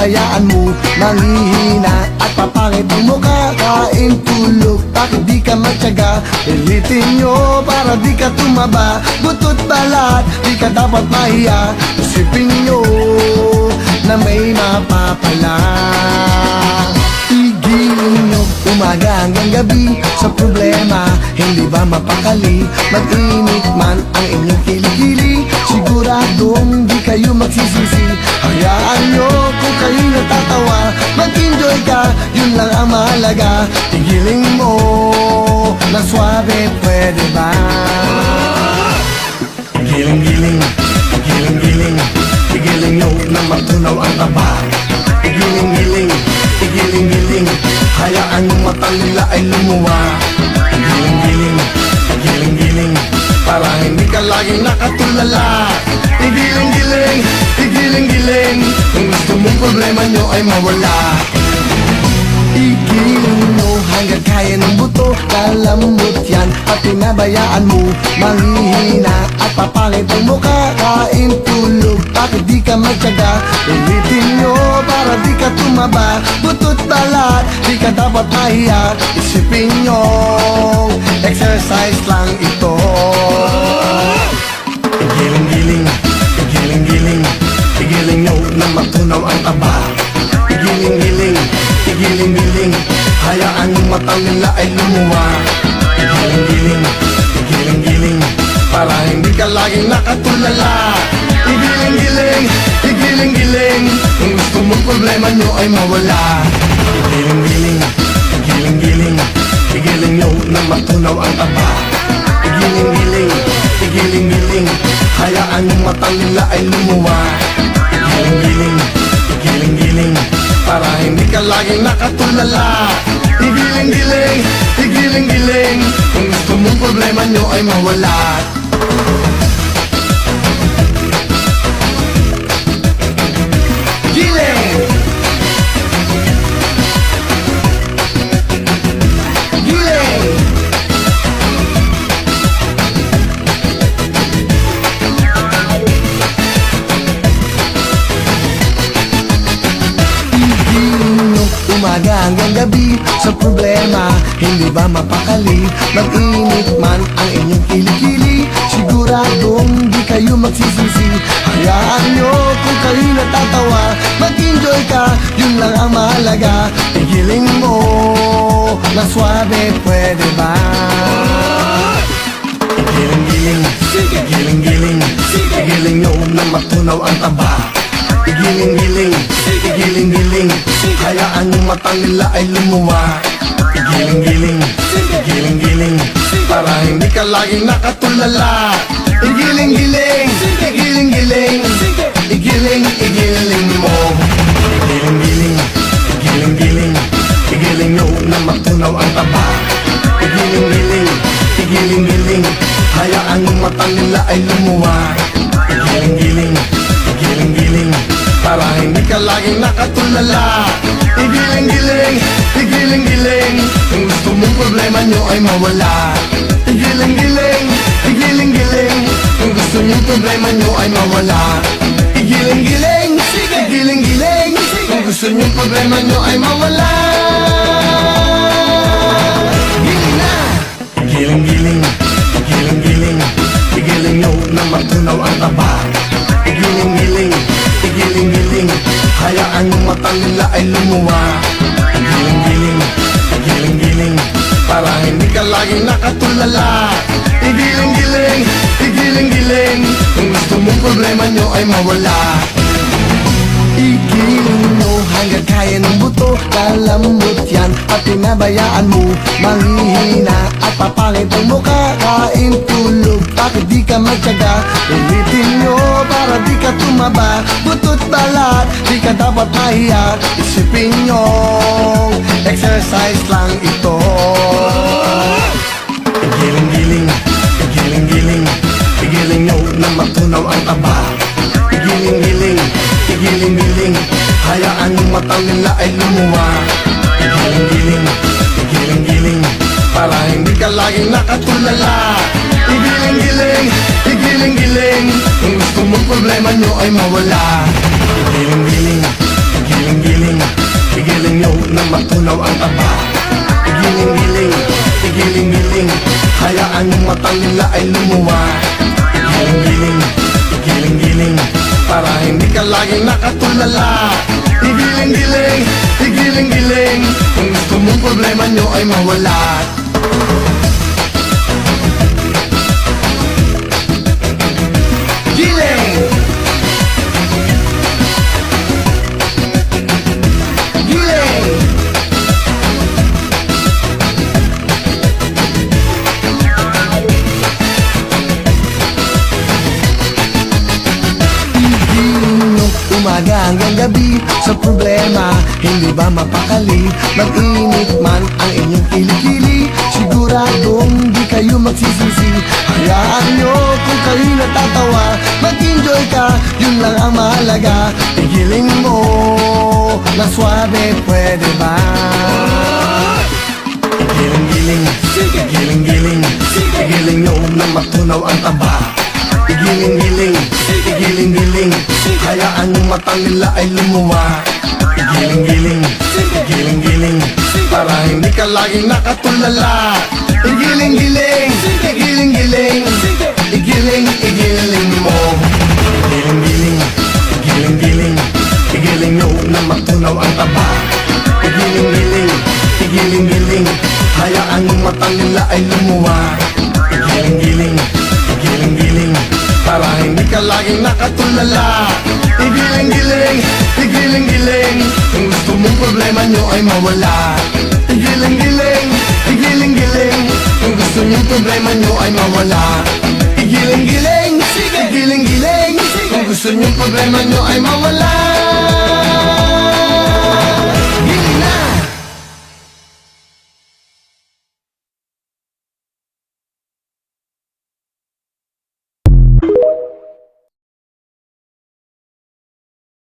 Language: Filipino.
pinabayaan mo manghihina at papangit ang mukha. Kain tulog, bakit di ka magtyaga? Pilitin nyo para di ka tumaba. Butot balat, di ka dapat mahiya. Isipin nyo na may mapapala. Tigilin nyo umaga hanggang gabi sa problema, hindi ba mapakali? Mag-init man ang inyong kilikili, siguradong di kayo magsisisi. Hayaan nyo kung kayo natatawa, mag-enjoy ka, yun lang ang mahalaga. Tigilin mo na swabe, pwede ba? Giling-giling, giling-giling, tigilin nyo na matunaw ang taba. Giling-giling, giling-giling, hayaan yung mata nila ay lumuwa. Giling-giling, giling-giling, para hindi ka laging nakatulala. Giling-giling, giling-giling, kung gusto mong problema nyo ay mawala. Igiling mo hanggang kaya ng buto, kalambot yan at pinabayaan mo manghihina at papangit ang mukha. Kain tulog, bakit di ka magtyaga? Pilitin nyo para di ka tumaba. Butot balat, di ka dapat mahiya. Isipin nyo, exercise lang ito. Igiling-giling, igiling-giling, igiling nyo na matunaw ang taba. Igiling-giling, igiling-giling, hayaan yung mata nila ay lumuwa. Igiling-giling, igiling-giling, para hindi ka laging nakatulala. Igiling-giling, igiling-giling, kung gusto mong problema nyo ay mawala. Igiling-giling, igiling-giling, igiling nyo na matunaw ang taba. Igiling-giling, igiling-giling, hayaan yung mata nila ay lumuwa. Igiling-giling, igiling-giling, para hindi ka laging nakatulala. Igiling-giling, igiling-giling, kung gusto mong problema nyo ay mawala. Giling! Giling! Umaga hanggang gabi sa problema, hindi ba mapakali? Mag-init man ang inyong kilikili, siguradong di kayo magsisisi. Hayaan nyo kung kayo natatawa, mag-enjoy ka, yun lang ang mahalaga. Igiling mo na swabe, pwede ba? Igiling-giling, igiling-giling, igiling nyo na matunaw ang taba. Igiling-giling, igiling-giling, hayaan yung mata nila ay lumuwa. Igiling-giling, igiling-giling, para hindi ka laging nakatulala. Igiling-giling, igiling-giling, igiling-igiling mo. Igiling-giling, igiling-giling, igiling nyo na matunaw ang taba. Igiling-giling, igiling-giling, hayaan yung mata nila ay lumuwa. Igiling-giling, igiling-giling, para hindi ka laging nakatulala. Igiling-giling, igiling-giling, kung gusto mong problema nyo ay mawala. Igiling-giling, igiling-giling, kung gusto nyo problema nyo ay mawala. Igiling-giling, igiling-giling, kung gusto nyo problema nyo ay mawala. Giling na! Igiling-giling, igiling-giling, igiling nyo na matunaw ang taba. Igiling-giling, igiling-giling, hayaan yung mata nila ay lumuwa. Igiling-giling, igiling-giling, para hindi ka laging nakatulala. Igiling-giling, igiling-giling, kung gusto mong problema nyo ay mawala. Igiling mo hanggang kaya ng buto, kalambot yan at pinabayaan mo manghihina at papangit ang mukha. Kain tulog, bakit di ka magtyaga? Pilitin nyo para di ka tumaba. Butot balat, di ka dapat mahiya. Isipin nyo, exercise lang ito. Igiling-giling, igiling-giling, igiling nyo na matunaw ang taba. Igiling-giling, igiling-giling, hayaan yung mata nila ay lumuwa. Igiling-giling, igiling-giling, para hindi ka laging nakatulala. Igiling-giling, igiling-giling, kung gusto mong problema nyo ay mawala. Igiling-giling, igiling-giling, Igiling-giling, igiling nyo na matunaw ang taba. Igiling-giling, igiling-giling, hayaan yung mata nila ay lumuwa. Igiling-giling, igiling-giling, para hindi ka laging nakatulala. Igiling-giling, igiling-giling, kung gusto mong problema nyo ay mawala. Giling! Giling! Umaga hanggang gabi sa problema, hindi ba mapakali? Mag-init man ang inyong kilikili, siguradong di kayo magsisisi. Hayaan nyo kung kayo natatawa, mag-enjoy ka, yun lang ang mahalaga. Igiling mo na swabe, pwede ba? Igiling-giling, igiling-giling, igiling nyo na matunaw ang taba. Igiling-giling, igiling-giling, hayaan yung mata nila ay lumuwa. Igiling-giling, igiling-giling, para hindi ka laging nakatulala. Igiling-giling, igiling-giling, igiling-igiling mo. Igiling-giling, igiling-giling, igiling nyo na matunaw ang taba. Igiling-giling, igiling-giling, hayaan yung mata nila ay lumuwa. Igiling-giling, igiling-giling, para hindi ka laging nakatulala. Igiling-giling, igiling-giling, kung gusto mong problema nyo ay mawala. Igiling-giling, igiling-giling, kung gusto nyong problema nyo ay mawala. Igiling-giling, igiling-giling, kung gusto nyong problema nyo ay mawala.